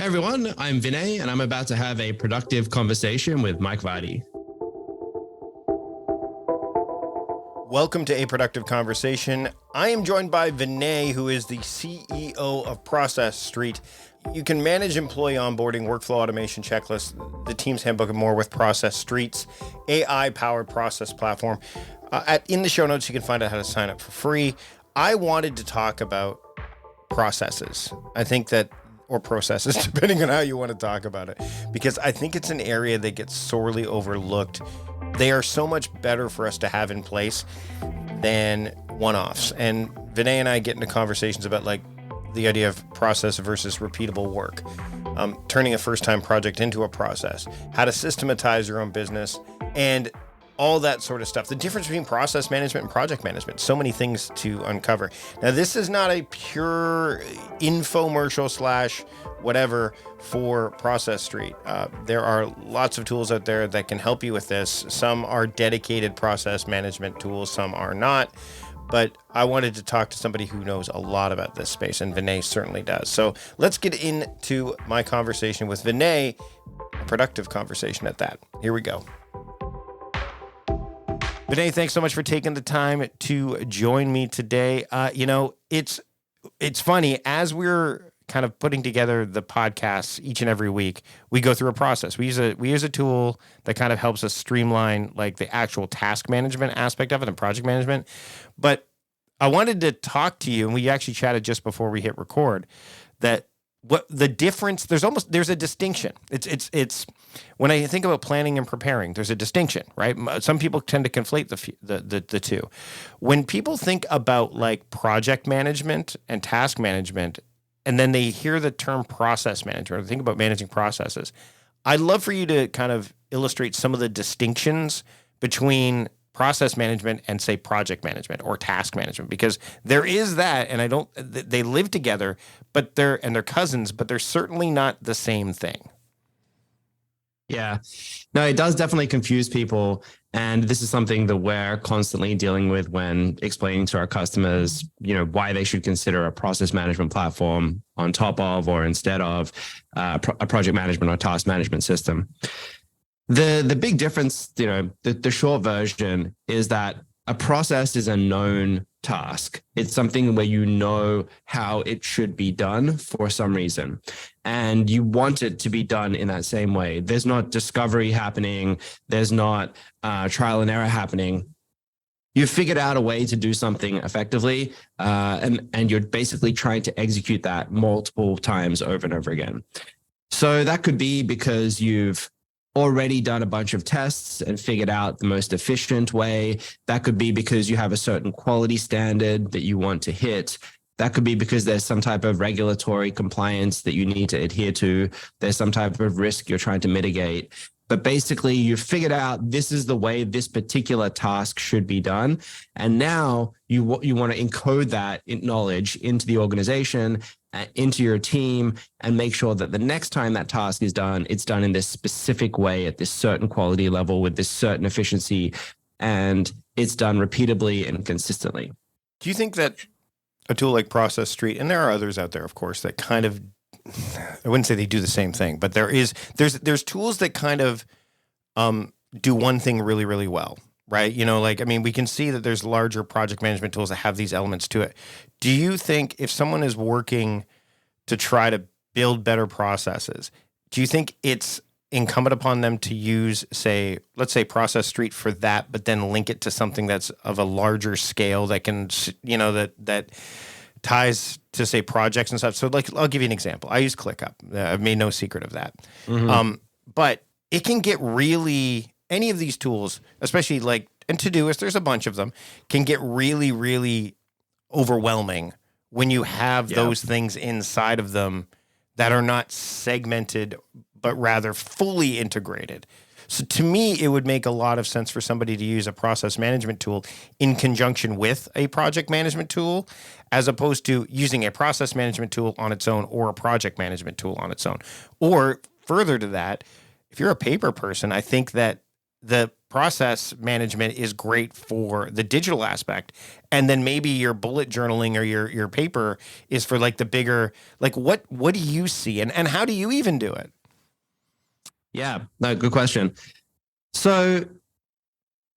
Hey everyone, I'm Vinay and I'm about to have a productive conversation with Mike Vardy. Welcome to A Productive Conversation. I am joined by Vinay, who is the CEO of Process Street. You can manage employee onboarding, workflow automation checklists, the team's handbook, and more with Process Street's AI-powered process platform. In the show notes, you can find out how to sign up for free. I wanted to talk about processes. Or processes, depending on how you want to talk about it, because I think it's an area that gets sorely overlooked. They are so much better for us to have in place than one-offs. And Vinay and I get into conversations about like the idea of process versus repeatable work, turning a first-time project into a process, how to systematize your own business, and all that sort of stuff. The difference between process management and project management. So many things to uncover. Now, this is not a pure infomercial / whatever for Process Street. There are lots of tools out there that can help you with this. Some are dedicated process management tools, some are not. But I wanted to talk to somebody who knows a lot about this space, and Vinay certainly does. So let's get into my conversation with Vinay, a productive conversation at that. Here we go. Vinay, thanks so much for taking the time to join me today. It's funny, as we're kind of putting together the podcasts each and every week, we go through a process. We use a tool that kind of helps us streamline like the actual task management aspect of it and project management. But I wanted to talk to you, and we actually chatted just before we hit record, that what the difference, there's a distinction. It's when I think about planning and preparing, there's a distinction, right? Some people tend to conflate the two. When people think about like project management and task management, and then they hear the term process management, or think about managing processes, I'd love for you to kind of illustrate some of the distinctions between process management and say project management or task management, because there is that, and they live together, but they're cousins, but they're certainly not the same thing. Yeah, no, it does definitely confuse people. And this is something that we're constantly dealing with when explaining to our customers, why they should consider a process management platform on top of or instead of a project management or task management system. The big difference, the short version is that a process is a known task. It's something where you know how it should be done for some reason, and you want it to be done in that same way. There's not discovery happening. There's not trial and error happening. You've figured out a way to do something effectively, and you're basically trying to execute that multiple times over and over again. So that could be because you've already done a bunch of tests and figured out the most efficient way. That could be because you have a certain quality standard that you want to hit. That could be because there's some type of regulatory compliance that you need to adhere to. There's some type of risk you're trying to mitigate. But basically, you've figured out this is the way this particular task should be done. And now you want to encode that knowledge into the organization, into your team, and make sure that the next time that task is done, it's done in this specific way at this certain quality level with this certain efficiency, and it's done repeatably and consistently. Do you think that a tool like Process Street, and there are others out there, of course, that kind of, I wouldn't say they do the same thing, but there's tools that kind of do one thing really, really well, right? We can see that there's larger project management tools that have these elements to it. Do you think if someone is working to try to build better processes, do you think it's incumbent upon them to use, let's say Process Street for that, but then link it to something that's of a larger scale that can, that ties to say projects and stuff? So I'll give you an example. I use ClickUp. I've made no secret of that. Mm-hmm. But it can get really, any of these tools, especially and Todoist, there's a bunch of them, can get really, really overwhelming when you have those things inside of them that are not segmented, but rather fully integrated. So to me, it would make a lot of sense for somebody to use a process management tool in conjunction with a project management tool, as opposed to using a process management tool on its own or a project management tool on its own. Or further to that, if you're a paper person, I think that the process management is great for the digital aspect. And then maybe your bullet journaling or your paper is for like the bigger, like what do you see and how do you even do it? Yeah, no, good question. So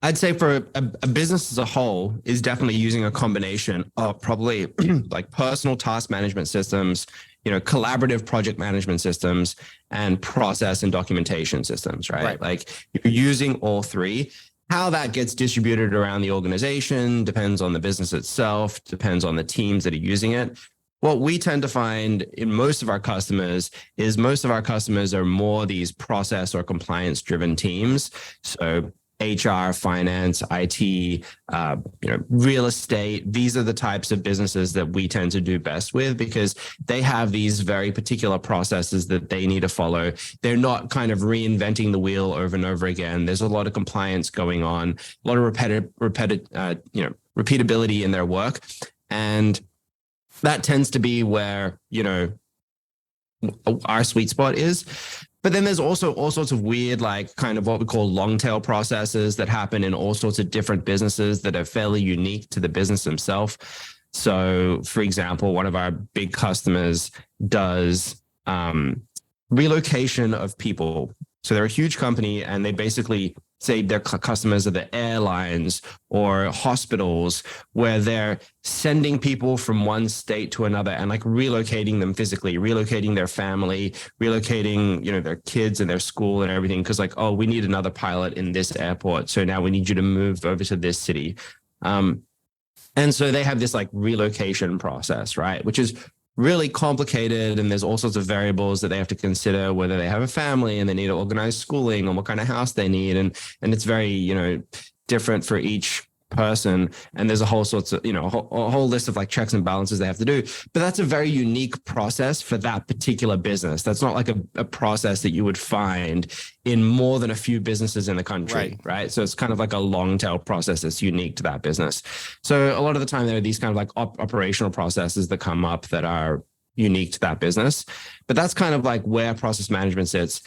I'd say for a business as a whole is definitely using a combination of probably like personal task management systems, collaborative project management systems, and process and documentation systems, right? Like you're using all three. How that gets distributed around the organization depends on the business itself, depends on the teams that are using it. What we tend to find in most of our customers is most of our customers are more these process or compliance driven teams. So HR, finance, IT, real estate. These are the types of businesses that we tend to do best with because they have these very particular processes that they need to follow. They're not kind of reinventing the wheel over and over again. There's a lot of compliance going on, a lot of repeatability in their work. And that tends to be where, our sweet spot is. But then there's also all sorts of weird, like kind of what we call long tail processes that happen in all sorts of different businesses that are fairly unique to the business themselves. So, for example, one of our big customers does relocation of people. So they're a huge company and they basically say their customers are the airlines or hospitals where they're sending people from one state to another and like relocating them physically, relocating their family, relocating, their kids and their school and everything. Cause like, oh, we need another pilot in this airport. So now we need you to move over to this city. And so they have this like relocation process, right? Which is really complicated. And there's all sorts of variables that they have to consider, whether they have a family and they need to organize schooling or what kind of house they need. And it's very, different for each person. And there's a whole sorts of, a whole list of like checks and balances they have to do. But that's a very unique process for that particular business. That's not like a process that you would find in more than a few businesses in the country, right? So it's kind of like a long tail process that's unique to that business. So a lot of the time there are these kind of like operational processes that come up that are unique to that business. But that's kind of like where process management sits.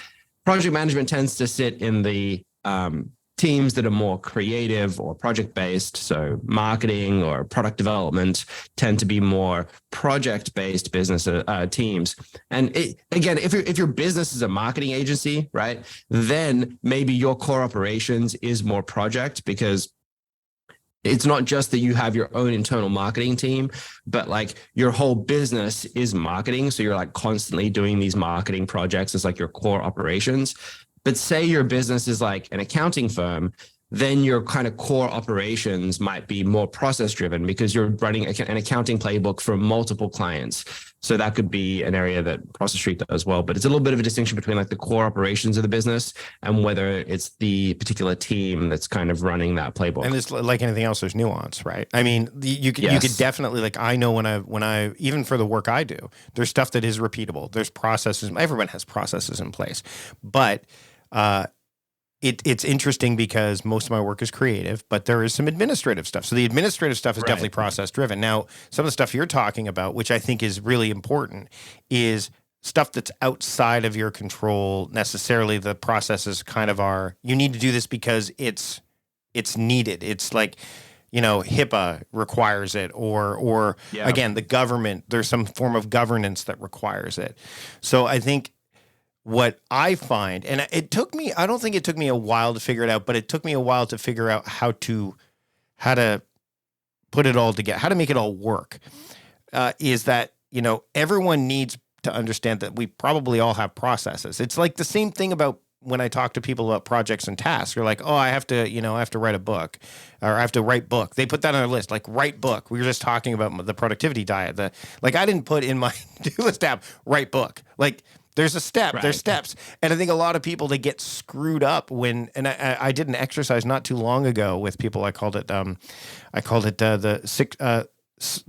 Project management tends to sit in the teams that are more creative or project-based. So marketing or product development tend to be more project-based business teams. And if your business is a marketing agency, right, then maybe your core operations is more project because it's not just that you have your own internal marketing team, but like your whole business is marketing. So you're like constantly doing these marketing projects as like your core operations. But say your business is like an accounting firm, then your kind of core operations might be more process driven because you're running an accounting playbook for multiple clients. So that could be an area that Process Street does well, but it's a little bit of a distinction between like the core operations of the business and whether it's the particular team that's kind of running that playbook. And it's like anything else, there's nuance, right? I mean, you could definitely, like, I know when I, even for the work I do, there's stuff that is repeatable. There's processes. Everyone has processes in place, but it's interesting because most of my work is creative, but there is some administrative stuff. So the administrative stuff is definitely process driven. Now, some of the stuff you're talking about, which I think is really important, is stuff that's outside of your control. Necessarily, the processes kind of are, you need to do this because it's needed. It's like, HIPAA requires it, or again, the government, there's some form of governance that requires it. So I think what I find, and I don't think it took me a while to figure it out, but it took me a while to figure out how to put it all together, how to make it all work, is that, everyone needs to understand that we probably all have processes. It's like the same thing about when I talk to people about projects and tasks. You're like, oh, I have to write a book, or I have to write book. They put that on a list, like write book. We were just talking about the productivity diet. I didn't put in my to-do list tab, write book. Like, there's a step, there's steps. And I think a lot of people, they get screwed up when, and I did an exercise not too long ago with people. I called it the six,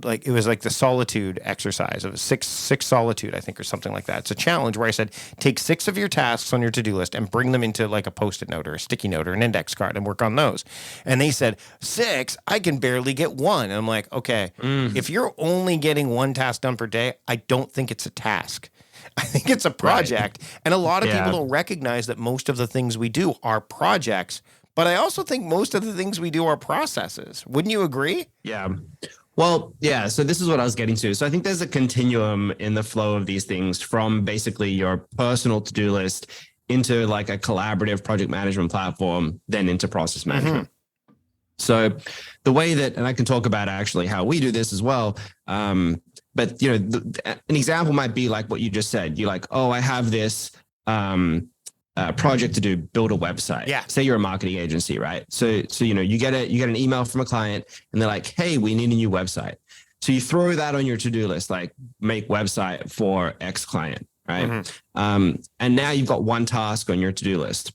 like it was like the solitude exercise. It was six solitude, I think, or something like that. It's a challenge where I said, take 6 of your tasks on your to-do list and bring them into like a Post-it note or a sticky note or an index card and work on those. And they said, 6, I can barely get 1. And I'm like, okay, if you're only getting 1 task done per day, I don't think it's a task. I think it's a project. And a lot of people don't recognize that most of the things we do are projects, But I also think most of the things we do are processes. Wouldn't you agree? Yeah. Well, yeah. So this is what I was getting to. So I think there's a continuum in the flow of these things from basically your personal to-do list into like a collaborative project management platform, then into process management. So the way that, and I can talk about actually how we do this as well. But you know, an example might be like what you just said. You're like, oh, I have this project to do, build a website. Yeah. Say you're a marketing agency, right? So you know, you get an email from a client, and they're like, hey, we need a new website. So you throw that on your to-do list, like make website for X client, right? And now you've got one task on your to-do list.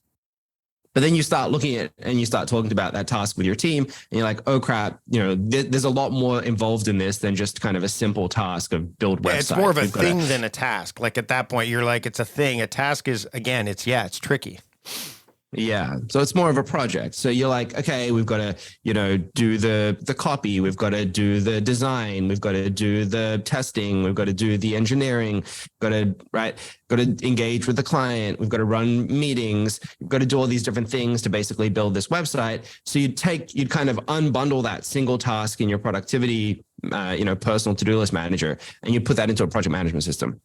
But then you start looking at and you start talking about that task with your team, and you're like, oh crap, you know, there's a lot more involved in this than just kind of a simple task of build website. It's more of a thing than a task. Like at that point, you're like, it's a thing. A task is, again, it's tricky. Yeah. So it's more of a project. So you're like, okay, we've got to, you know, do the copy. We've got to do the design. We've got to do the testing. We've got to do the engineering. Got to engage with the client. We've got to run meetings. We've got to do all these different things to basically build this website. So you'd kind of unbundle that single task in your productivity, personal to-do list manager, and you put that into a project management system.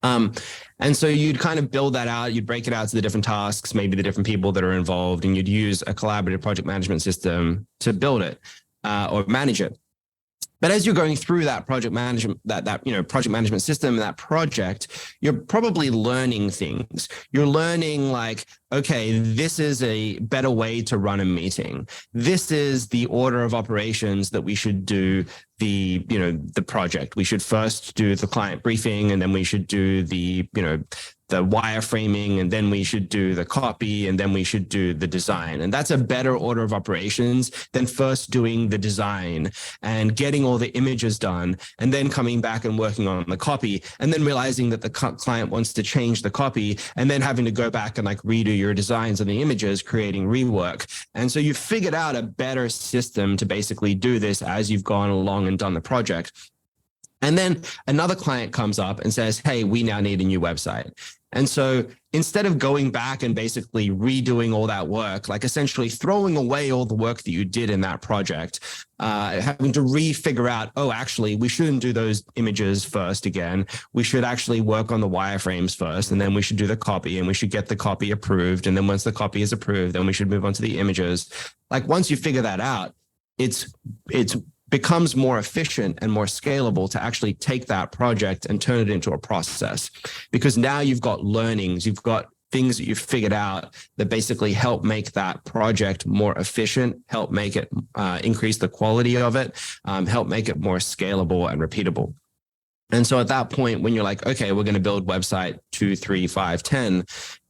And so you'd kind of build that out, you'd break it out to the different tasks, maybe the different people that are involved, and you'd use a collaborative project management system to build it or manage it. But as you're going through that project management, project management system, that project, you're probably learning things. You're learning like, okay, this is a better way to run a meeting. This is the order of operations that we should do the project. We should first do the client briefing, and then we should do the wireframing, and then we should do the copy, and then we should do the design. And that's a better order of operations than first doing the design and getting all the images done, and then coming back and working on the copy, and then realizing that the client wants to change the copy, and then having to go back and like redo your designs and the images, creating rework. And so you figured out a better system to basically do this as you've gone along and done the project. And then another client comes up and says, hey, we now need a new website. And so instead of going back and basically redoing all that work, like essentially throwing away all the work that you did in that project, having to refigure out, oh, actually, we shouldn't do those images first again. We should actually work on the wireframes first, and then we should do the copy, and we should get the copy approved. And then once the copy is approved, then we should move on to the images. Like once you figure that out, it's becomes more efficient and more scalable to actually take that project and turn it into a process, because now you've got learnings, you've got things that you've figured out that basically help make that project more efficient, help make it increase the quality of it, help make it more scalable and repeatable. And so at that point, when you're like, okay, we're going to build website 2, 3, 5, 10,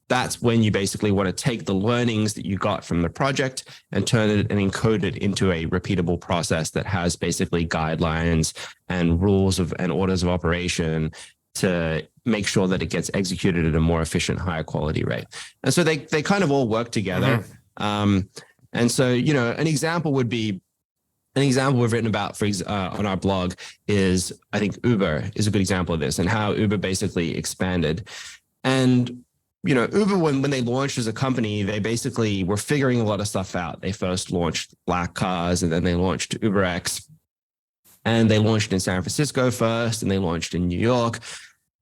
that's when you basically want to take the learnings that you got from the project and turn it and encode it into a repeatable process that has basically guidelines and rules and orders of operation to make sure that it gets executed at a more efficient, higher quality rate. And so they kind of all work together. And so, an example would be, an example we've written about on our blog is, I think Uber is a good example of this, and how Uber basically expanded. And Uber, when they launched as a company, they basically were figuring a lot of stuff out. They first launched black cars, and then they launched UberX. And they launched in San Francisco first, and they launched in New York.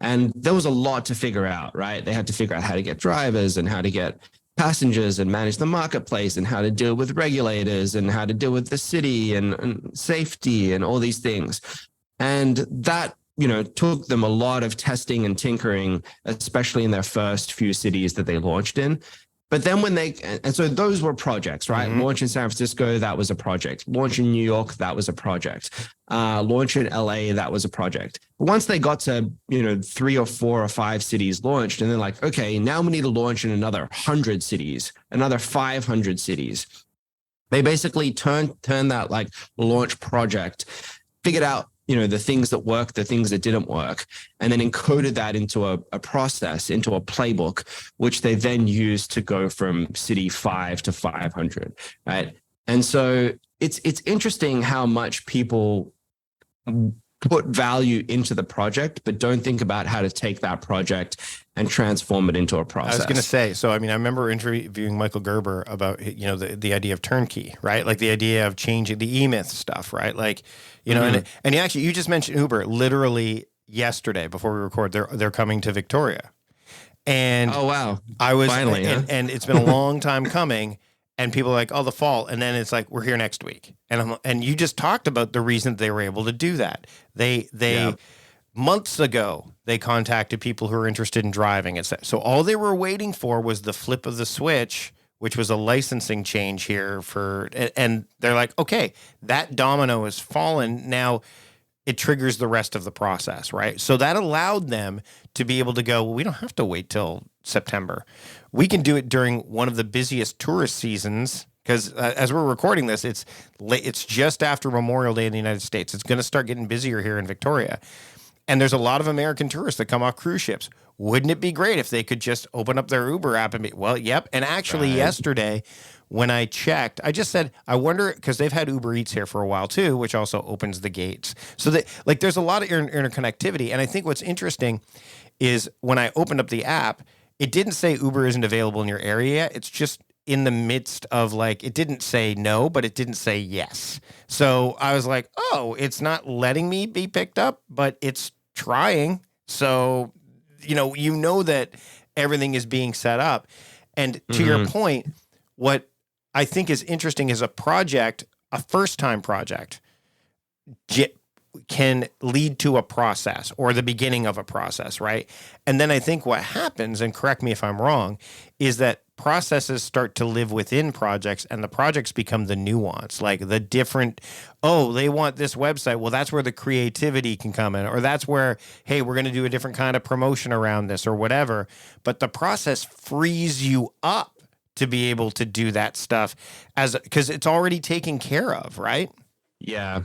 And there was a lot to figure out, right? They had to figure out how to get drivers and how to get passengers and manage the marketplace and how to deal with regulators and how to deal with the city and safety and all these things. And that took them a lot of testing and tinkering, especially in their first few cities that they launched in. But then so those were projects, right? Launch in San Francisco, that was a project. Launch in New York, that was a project. Launch in LA, that was a project. But once they got to, 3 or 4 or 5 cities launched, and they're like, okay, now we need to launch in another 100 cities, another 500 cities. They basically turned that like launch project, figured out the things that worked, the things that didn't work, and then encoded that into a process, into a playbook, which they then used to go from city 5 to 500, right? And so it's interesting how much people put value into the project, but don't think about how to take that project and transform it into a process. I was going to say, so I mean, I remember interviewing Michael Gerber about, you know, the idea of turnkey, right? Like the idea of changing the e-myth stuff, right? Like, you know, and you just mentioned Uber literally yesterday before we record, they're coming to Victoria. And oh, wow. I was finally, and it's been a long time coming. And people are like, oh, the fall. And then it's like, we're here next week. And you just talked about the reason they were able to do that. They months ago, they contacted people who were interested in driving. So all they were waiting for was the flip of the switch, which was a licensing change here and they're like, okay, that domino has fallen. Now it triggers the rest of the process, right? So that allowed them to be able to go, well, we don't have to wait till September. We can do it during one of the busiest tourist seasons because as we're recording this, it's just after Memorial Day in the United States. It's going to start getting busier here in Victoria. And there's a lot of American tourists that come off cruise ships. Wouldn't it be great if they could just open up their Uber app and be, well, yep. And actually yesterday when I checked, I just said, I wonder, because they've had Uber Eats here for a while too, which also opens the gates. So that like there's a lot of interconnectivity. And I think what's interesting is when I opened up the app, it didn't say Uber isn't available in your area yet. It's just in the midst of like, it didn't say no, but it didn't say yes. So I was like, oh, it's not letting me be picked up, but it's trying. So, you know that everything is being set up. And to your point, what I think is interesting is a first-time project can lead to a process or the beginning of a process, right? And then I think what happens, and correct me if I'm wrong, is that processes start to live within projects and the projects become the nuance, like the different, oh, they want this website. Well, that's where the creativity can come in, or that's where, hey, we're going to do a different kind of promotion around this or whatever. But the process frees you up to be able to do that stuff because it's already taken care of, right? Yeah.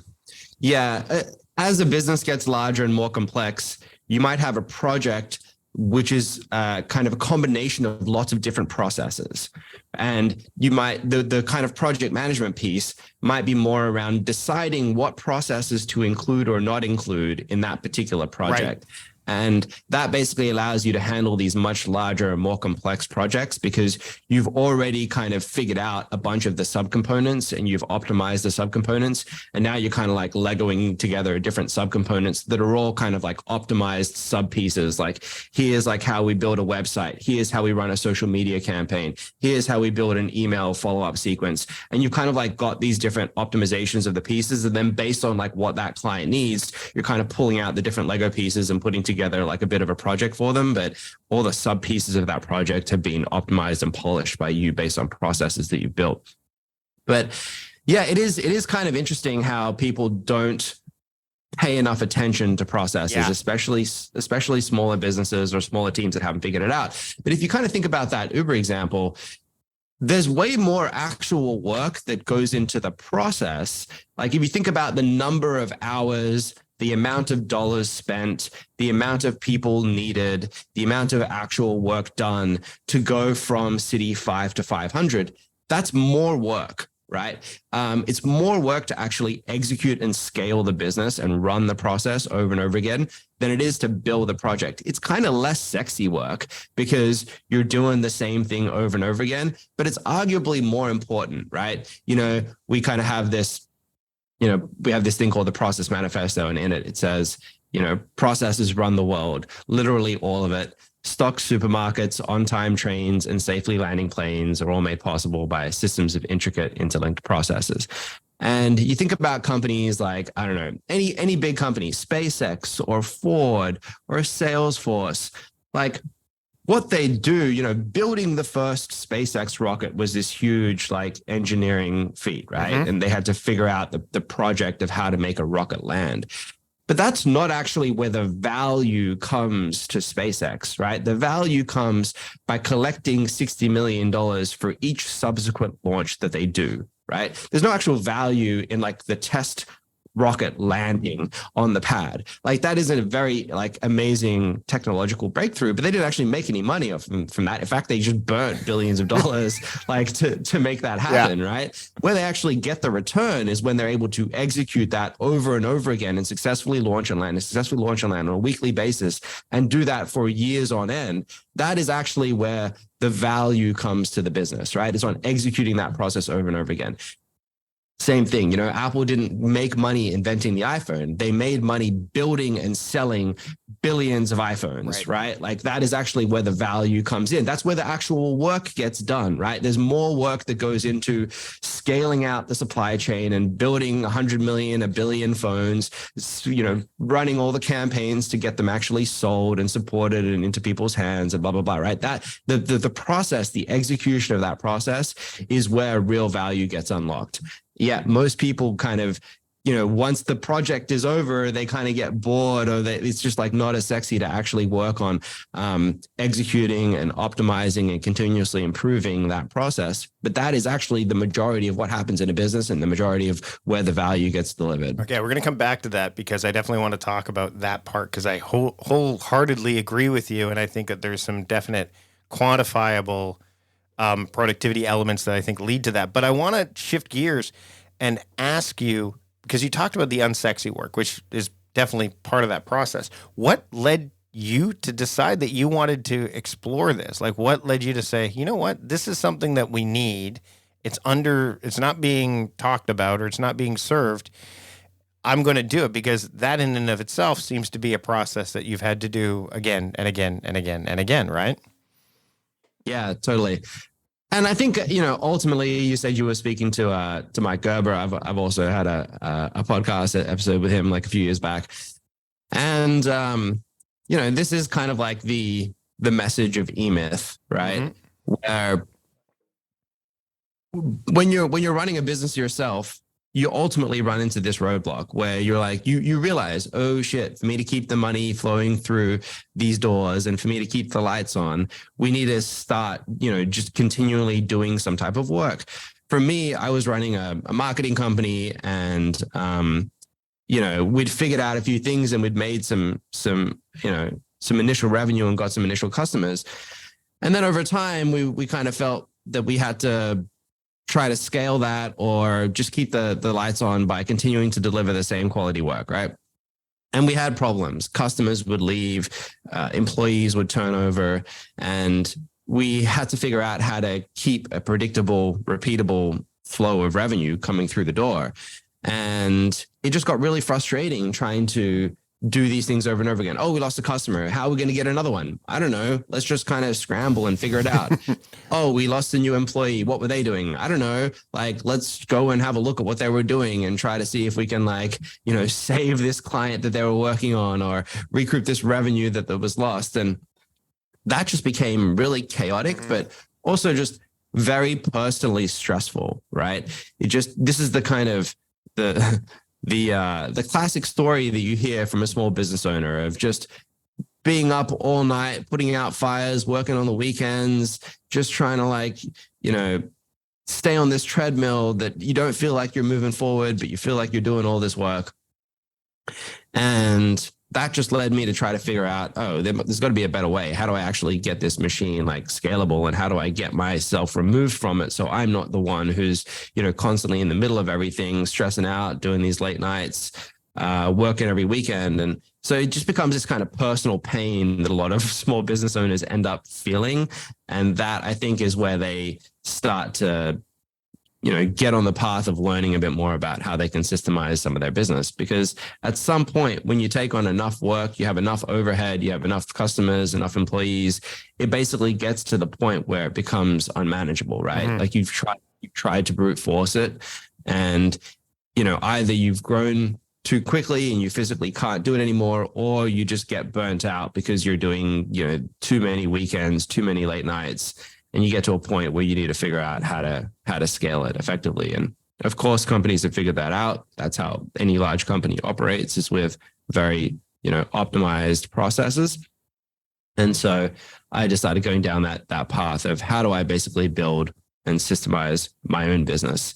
As a business gets larger and more complex, you might have a project which is kind of a combination of lots of different processes. And you might, the kind of project management piece might be more around deciding what processes to include or not include in that particular project. Right. And that basically allows you to handle these much larger, more complex projects because you've already kind of figured out a bunch of the subcomponents and you've optimized the subcomponents. And now you're kind of like Legoing together different subcomponents that are all kind of like optimized sub pieces. Like here's like how we build a website. Here's how we run a social media campaign. Here's how we build an email follow-up sequence. And you've kind of like got these different optimizations of the pieces. And then based on like what that client needs, you're kind of pulling out the different Lego pieces and putting together like a bit of a project for them, but all the sub pieces of that project have been optimized and polished by you based on processes that you've built. But yeah, it is kind of interesting how people don't pay enough attention to processes, especially smaller businesses or smaller teams that haven't figured it out. But if you kind of think about that Uber example, there's way more actual work that goes into the process. Like if you think about the number of hours, the amount of dollars spent, the amount of people needed, the amount of actual work done to go from city 5 to 500, that's more work, right? It's more work to actually execute and scale the business and run the process over and over again than it is to build the project. It's kind of less sexy work because you're doing the same thing over and over again, but it's arguably more important, right? We kind of have this, we have this thing called the process manifesto, and in it says, processes run the world, literally all of it. Stock supermarkets, on-time trains, and safely landing planes are all made possible by systems of intricate interlinked processes. And you think about companies like, I don't know, any big company, SpaceX or Ford or Salesforce, like what they do, building the first SpaceX rocket was this huge like engineering feat, right? Mm-hmm. And they had to figure out the project of how to make a rocket land. But that's not actually where the value comes to SpaceX, right? The value comes by collecting $60 million for each subsequent launch that they do, right? There's no actual value in like the test rocket landing on the pad. Like that is a very like amazing technological breakthrough, but they didn't actually make any money from that. In fact, they just burnt billions of dollars like to make that happen, right? Where they actually get the return is when they're able to execute that over and over again and successfully launch on land on a weekly basis and do that for years on end. That is actually where the value comes to the business, right? It's on executing that process over and over again. Same thing, you know, Apple didn't make money inventing the iPhone. They made money building and selling billions of iPhones, right? Like that is actually where the value comes in. That's where the actual work gets done, right? There's more work that goes into scaling out the supply chain and building 100 million, 1 billion phones, you know, running all the campaigns to get them actually sold and supported and into people's hands and blah, blah, blah, right? That the process, the execution of that process is where real value gets unlocked. Yeah, most people kind of, you know, once the project is over, they kind of get bored or it's just like not as sexy to actually work on executing and optimizing and continuously improving that process. But that is actually the majority of what happens in a business and the majority of where the value gets delivered. Okay, we're going to come back to that because I definitely want to talk about that part because I wholeheartedly agree with you. And I think that there's some definite quantifiable productivity elements that I think lead to that. But I want to shift gears and ask you, because you talked about the unsexy work, which is definitely part of that process. What led you to decide that you wanted to explore this? Like what led you to say, you know what, this is something that we need. It's not being talked about or it's not being served. I'm going to do it because that in and of itself seems to be a process that you've had to do again and again and again and again, right? Yeah, totally. And I think, you know, ultimately you said you were speaking to Mike Gerber. I've also had a podcast episode with him like a few years back. And, you know, this is kind of like the message of E-Myth, right? Where when you're running a business yourself, you ultimately run into this roadblock where you're like, you realize, oh shit, for me to keep the money flowing through these doors and for me to keep the lights on, we need to start, you know, just continually doing some type of work. For me, I was running a marketing company and, you know, we'd figured out a few things and we'd made some initial revenue and got some initial customers. And then over time, we kind of felt that we had to try to scale that or just keep the lights on by continuing to deliver the same quality work, right? And we had problems. Customers would leave, employees would turn over, and we had to figure out how to keep a predictable, repeatable flow of revenue coming through the door. And it just got really frustrating trying to do these things over and over again. Oh, we lost a customer. How are we going to get another one? I don't know. Let's just kind of scramble and figure it out. Oh, we lost a new employee. What were they doing? I don't know. Like, let's go and have a look at what they were doing and try to see if we can, like, you know, save this client that they were working on or recoup this revenue that was lost. And that just became really chaotic, but also just very personally stressful, right? This is the kind of the classic story that you hear from a small business owner of just being up all night, putting out fires, working on the weekends, just trying to, like, you know, stay on this treadmill that you don't feel like you're moving forward, but you feel like you're doing all this work. And that just led me to try to figure out, oh, there's got to be a better way. How do I actually get this machine like scalable, and how do I get myself removed from it so I'm not the one who's, you know, constantly in the middle of everything, stressing out, doing these late nights, working every weekend. And so it just becomes this kind of personal pain that a lot of small business owners end up feeling. And that, I think, is where they start to, you know, get on the path of learning a bit more about how they can systemize some of their business. Because at some point, when you take on enough work, you have enough overhead, you have enough customers, enough employees, it basically gets to the point where it becomes unmanageable, right? Like you've tried to brute force it, and, you know, either you've grown too quickly and you physically can't do it anymore, or you just get burnt out because you're doing, you know, too many weekends, too many late nights. And you get to a point where you need to figure out how to scale it effectively. And of course, companies have figured that out. That's how any large company operates, is with very, you know, optimized processes. And so I decided going down that path of how do I basically build and systemize my own business.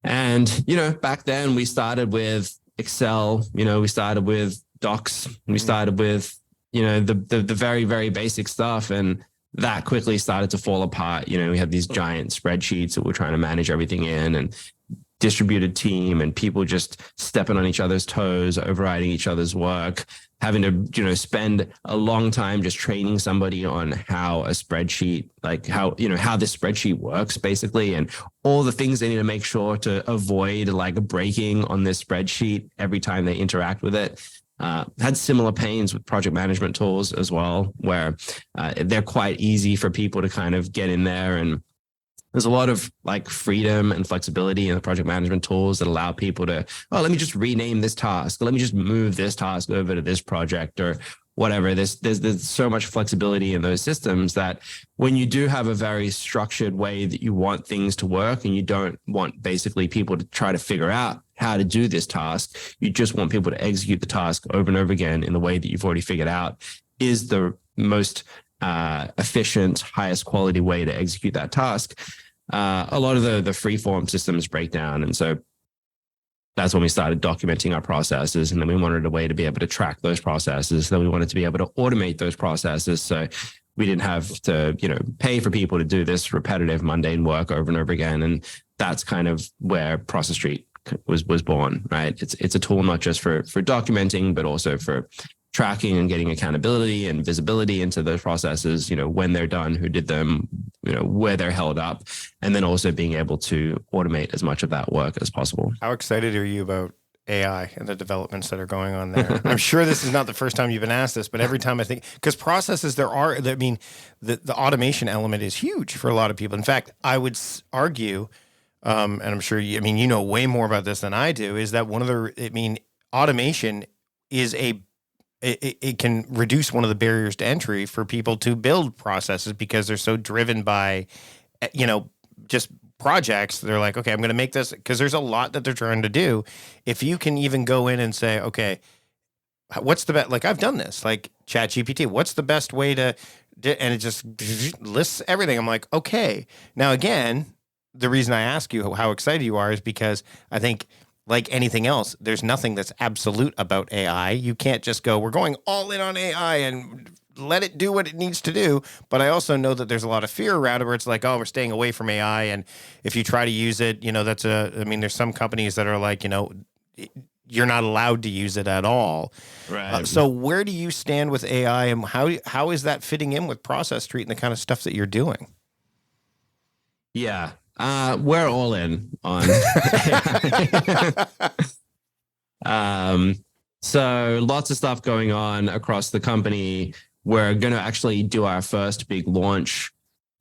And, back then we started with Excel, we started with Docs, we started with, the very, very basic stuff. And that quickly started to fall apart. We had these giant spreadsheets that we're trying to manage everything in, and distributed team, and people just stepping on each other's toes, overriding each other's work, having to, spend a long time just training somebody on how a spreadsheet, like how this spreadsheet works basically, and all the things they need to make sure to avoid like breaking on this spreadsheet every time they interact with it. Had similar pains with project management tools as well, where they're quite easy for people to kind of get in there, and there's a lot of like freedom and flexibility in the project management tools that allow people to, let me just rename this task. Let me just move this task over to this project or whatever. There's so much flexibility in those systems that when you do have a very structured way that you want things to work, and you don't want basically people to try to figure out how to do this task, you just want people to execute the task over and over again in the way that you've already figured out is the most efficient, highest quality way to execute that task. A lot of the free-form systems break down. And so that's when we started documenting our processes. And then we wanted a way to be able to track those processes. Then we wanted to be able to automate those processes. So we didn't have to, pay for people to do this repetitive, mundane work over and over again. And that's kind of where Process Street was born, right? It's a tool not just for documenting, but also for tracking and getting accountability and visibility into those processes, when they're done, who did them, where they're held up, and then also being able to automate as much of that work as possible. How excited are you about AI and the developments that are going on there? I'm sure this is not the first time you've been asked this, but every time I think, because processes, the automation element is huge for a lot of people. In fact, I would argue, and I'm sure you know way more about this than I do, is that automation is it can reduce one of the barriers to entry for people to build processes, because they're so driven by, just projects. They're like, okay, I'm going to make this, because there's a lot that they're trying to do. If you can even go in and say, okay, what's the best, like I've done this, like ChatGPT, what's the best way to, and it just lists everything. I'm like, okay. Now, again, the reason I ask you how excited you are is because I think, like anything else, there's nothing that's absolute about AI. You can't just go, we're going all in on AI and let it do what it needs to do. But I also know that there's a lot of fear around it, where it's like, oh, we're staying away from AI. And if you try to use it, there's some companies that are like, you're not allowed to use it at all. Right. So where do you stand with AI, and how is that fitting in with Process Street and the kind of stuff that you're doing? Yeah. We're all in on. So lots of stuff going on across the company. We're going to actually do our first big launch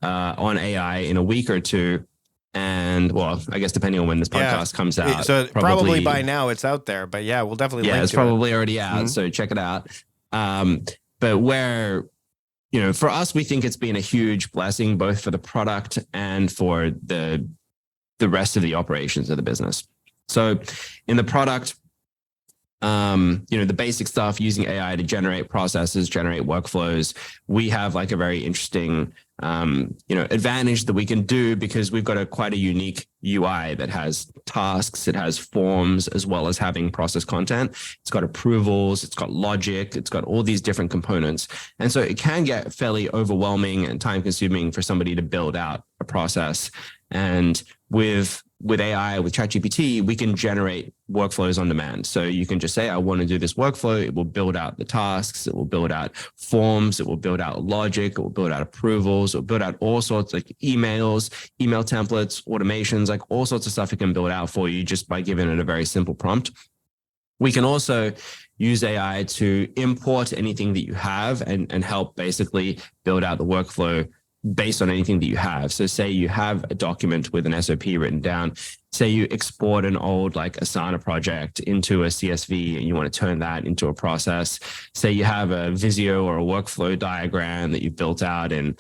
on AI in a week or two. And I guess depending on when this podcast comes out. So probably by now it's out there, but yeah, we'll definitely link to it. It's probably already out. Mm-hmm. So check it out. But for us, we think it's been a huge blessing, both for the product and for the rest of the operations of the business. So in the product, the basic stuff, using AI to generate processes, generate workflows, we have like a very interesting, advantage that we can do, because we've got quite a unique UI that has tasks, it has forms, as well as having process content. It's got approvals, it's got logic, it's got all these different components. And so it can get fairly overwhelming and time consuming for somebody to build out a process. And with AI, with ChatGPT, we can generate workflows on demand. So you can just say, I want to do this workflow. It will build out the tasks. It will build out forms. It will build out logic. It will build out approvals. It will build out all sorts, like emails, email templates, automations, like all sorts of stuff it can build out for you just by giving it a very simple prompt. We can also use AI to import anything that you have and help basically build out the workflow based on anything that you have. So say you have a document with an SOP written down, say you export an old like Asana project into a CSV and you want to turn that into a process. Say you have a Visio or a workflow diagram that you've built out in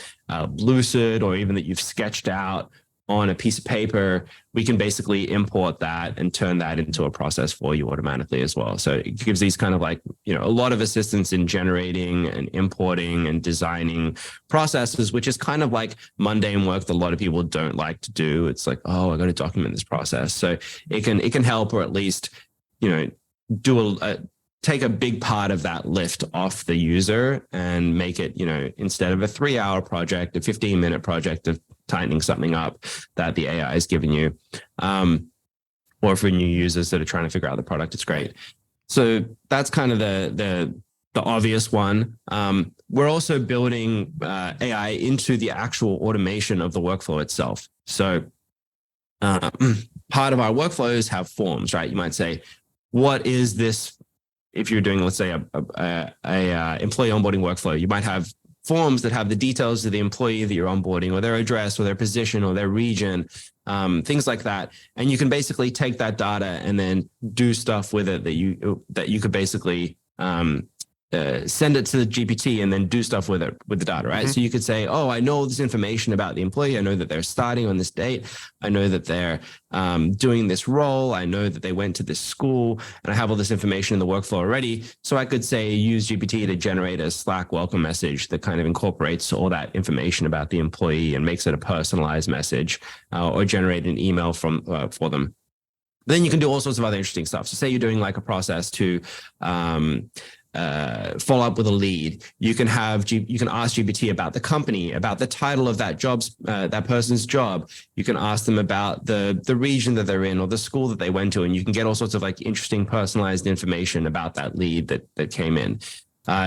Lucid, or even that you've sketched out on a piece of paper, we can basically import that and turn that into a process for you automatically as well. So it gives these kind of like, a lot of assistance in generating and importing and designing processes, which is kind of like mundane work that a lot of people don't like to do. It's like, oh, I got to document this process. So it can help, or at least, take a big part of that lift off the user and make it, instead of a 3-hour project, a 15-minute project of tightening something up that the AI has given you. Or for new users that are trying to figure out the product, it's great. So that's kind of the obvious one. We're also building AI into the actual automation of the workflow itself. So part of our workflows have forms, right? You might say, what is this? If you're doing, let's say, a employee onboarding workflow, you might have forms that have the details of the employee that you're onboarding, or their address, or their position, or their region, things like that. And you can basically take that data and then do stuff with it that you could basically send it to the GPT and then do stuff with it, with the data, right? So you could say, oh, I know all this information about the employee. I know that they're starting on this date. I know that they're doing this role. I know that they went to this school, and I have all this information in the workflow already. So I could say, use GPT to generate a Slack welcome message that kind of incorporates all that information about the employee and makes it a personalized message, or generate an email for them. Then you can do all sorts of other interesting stuff. So say you're doing like a process to follow up with a lead. You can ask GPT about the company, about the title of that that person's job. You can ask them about the region that they're in, or the school that they went to, and you can get all sorts of like interesting personalized information about that lead that came in.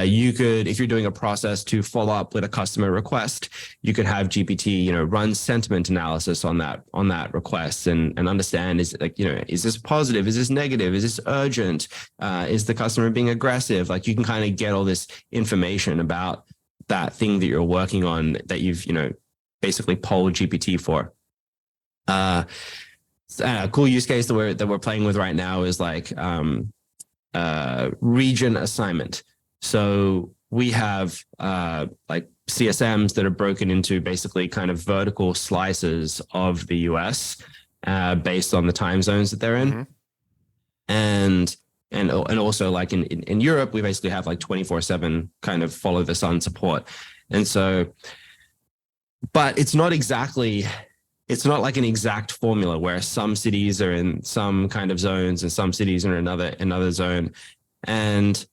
You could, if you're doing a process to follow up with a customer request, you could have GPT, run sentiment analysis on that request and understand, is this positive? Is this negative? Is this urgent? Is the customer being aggressive? Like, you can kind of get all this information about that thing that you're working on that you've, basically polled GPT for. A cool use case that we're playing with right now is like region assignment. So we have like CSMs that are broken into basically kind of vertical slices of the US based on the time zones that they're in. And also like in Europe, we basically have like 24/7 kind of follow the sun support. And so, but it's not like an exact formula where some cities are in some kind of zones and some cities are in another zone. And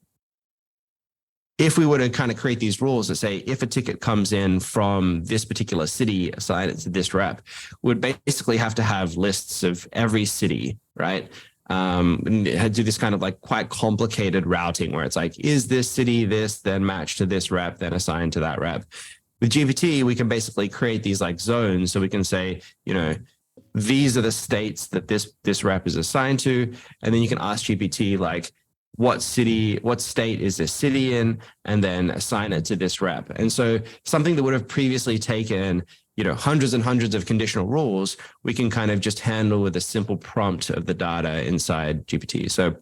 if we were to kind of create these rules that say, if a ticket comes in from this particular city, assign it to this rep, we'd basically have to have lists of every city, right? And do this kind of like quite complicated routing where it's like, is this city this, then match to this rep, then assigned to that rep. With GPT, we can basically create these like zones. So we can say, these are the states that this rep is assigned to. And then you can ask GPT like, what state is this city in, and then assign it to this rep. And so something that would have previously taken, hundreds and hundreds of conditional rules, we can kind of just handle with a simple prompt of the data inside GPT. So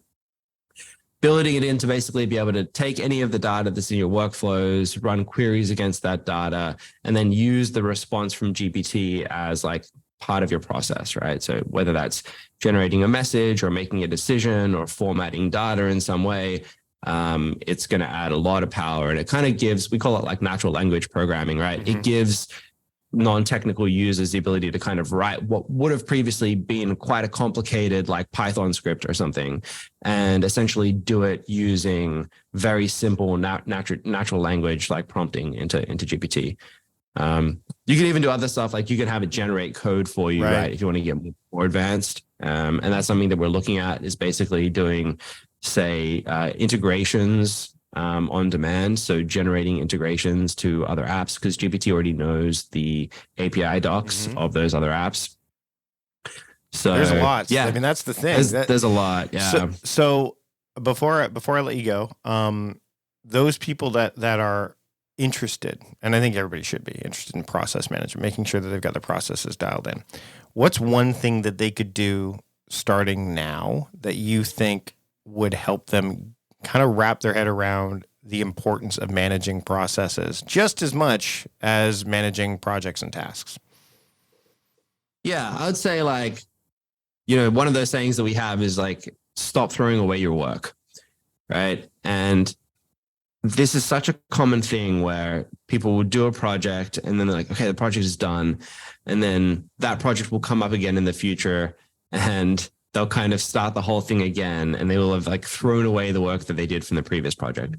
building it in to basically be able to take any of the data that's in your workflows, run queries against that data, and then use the response from GPT as like part of your process, right? So whether that's generating a message or making a decision or formatting data in some way, it's going to add a lot of power. And it kind of gives, we call it like natural language programming, right? It gives non-technical users the ability to kind of write what would have previously been quite a complicated like Python script or something, and essentially do it using very simple natural language like prompting into GPT. You can even do other stuff, like you can have it generate code for you, right? If you want to get more advanced. And that's something that we're looking at, is basically doing, say, integrations on demand. So generating integrations to other apps, because GPT already knows the API docs of those other apps. So there's a lot. Yeah. I mean, that's the thing. There's a lot. Yeah. So before I let you go, those people that are interested, and I think everybody should be interested in process management, making sure that they've got the processes dialed in. What's one thing that they could do starting now that you think would help them kind of wrap their head around the importance of managing processes just as much as managing projects and tasks? Yeah, I would say like, one of those sayings that we have is like, stop throwing away your work, right? And this is such a common thing where people will do a project and then they're like, okay, the project is done. And then that project will come up again in the future and they'll kind of start the whole thing again and they will have like thrown away the work that they did from the previous project.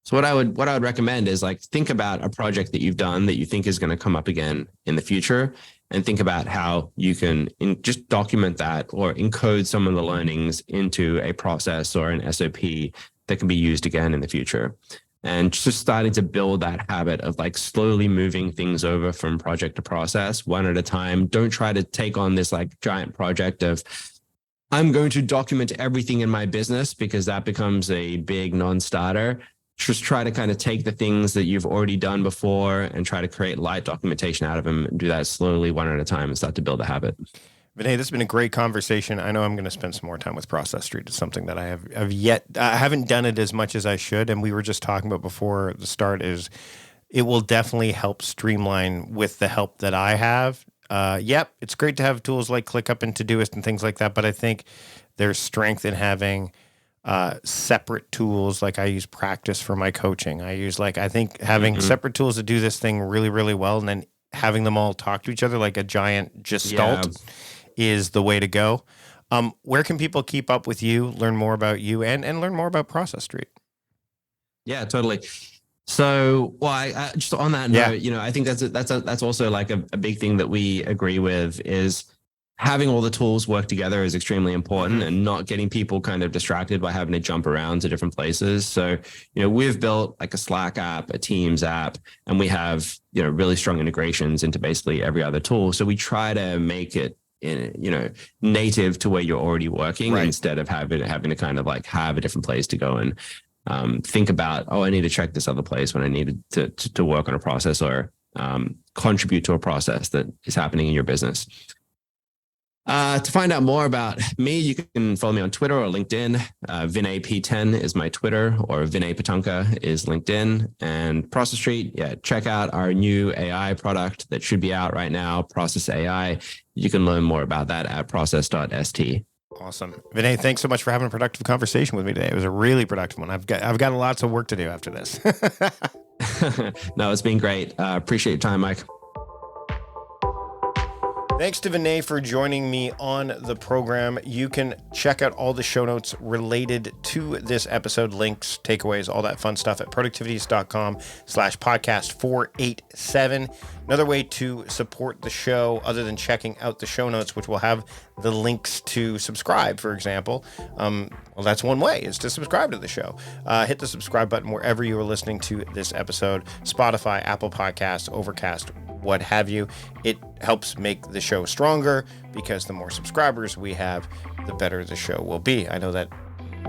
So what I would recommend is like think about a project that you've done that you think is going to come up again in the future and think about how you can just document that or encode some of the learnings into a process or an SOP that can be used again in the future. And just starting to build that habit of like slowly moving things over from project to process one at a time. Don't try to take on this like giant project of I'm going to document everything in my business because that becomes a big non-starter. Just try to kind of take the things that you've already done before and try to create light documentation out of them and do that slowly one at a time and start to build a habit. Vinay, this has been a great conversation. I know I'm going to spend some more time with Process Street. It's something that I haven't done it as much as I should. And we were just talking about before the start is it will definitely help streamline with the help that I have. Yep, it's great to have tools like ClickUp and Todoist and things like that. But I think there's strength in having separate tools. Like I use Practice for my coaching. I think having separate tools to do this thing really, really well and then having them all talk to each other like a giant gestalt is the way to go. Where can people keep up with you, learn more about you, and learn more about Process Street? Yeah, totally. So, well, I just on that note, I think that's also like a big thing that we agree with is having all the tools work together is extremely important and not getting people kind of distracted by having to jump around to different places. So, we've built like a Slack app, a Teams app, and we have, really strong integrations into basically every other tool. So we try to make it native to where you're already working instead of having to kind of like have a different place to go and think about, I need to check this other place when I need to work on a process or contribute to a process that is happening in your business. To find out more about me, you can follow me on Twitter or LinkedIn. Vinay P10 is my Twitter, or Vinay Patankar is LinkedIn. And Process Street, check out our new AI product that should be out right now, Process AI. You can learn more about that at process.st. Awesome. Vinay, thanks so much for having a productive conversation with me today. It was a really productive one. I've got lots of work to do after this. No, it's been great. Appreciate your time, Mike. Thanks to Vinay for joining me on the program. You can check out all the show notes related to this episode, links, takeaways, all that fun stuff at productivities.com/podcast 487. Another way to support the show, other than checking out the show notes, which will have the links to subscribe, for example. Well, that's one way, is to subscribe to the show. Hit the subscribe button wherever you are listening to this episode, Spotify, Apple Podcasts, Overcast, what have you. It helps make the show stronger because the more subscribers we have, the better the show will be. I know that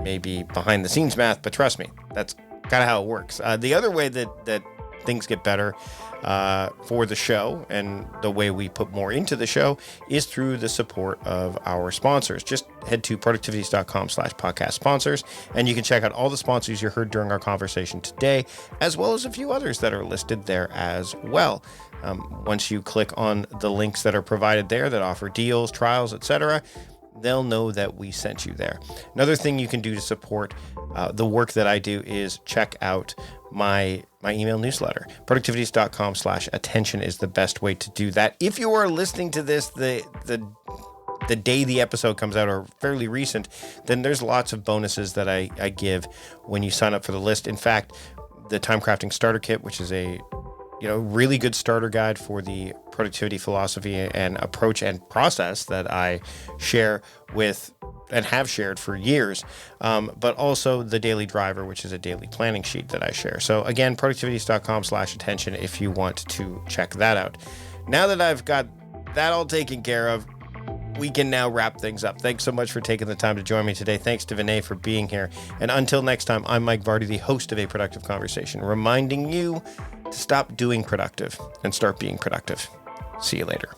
may be behind the scenes math, but trust me, that's kind of how it works. The other way that things get better for the show and the way we put more into the show is through the support of our sponsors. Just head to productivities.com/podcast sponsors, and you can check out all the sponsors you heard during our conversation today, as well as a few others that are listed there as well. Once you click on the links that are provided there that offer deals, trials, etc., they'll know that we sent you there. Another thing you can do to support the work that I do is check out my email newsletter. Productivities.com/attention is the best way to do that. If you are listening to this the day the episode comes out, or fairly recent, then there's lots of bonuses that I give when you sign up for the list. In fact, the Time Crafting Starter Kit, which is a really good starter guide for the productivity philosophy and approach and process that I share with and have shared for years, but also the Daily Driver, which is a daily planning sheet that I share. So again, productivities.com/attention if you want to check that out. Now that I've got that all taken care of, we can now wrap things up. Thanks so much for taking the time to join me today. Thanks to Vinay for being here. And until next time, I'm Mike Vardy, the host of A Productive Conversation, reminding you to stop doing productive and start being productive. See you later.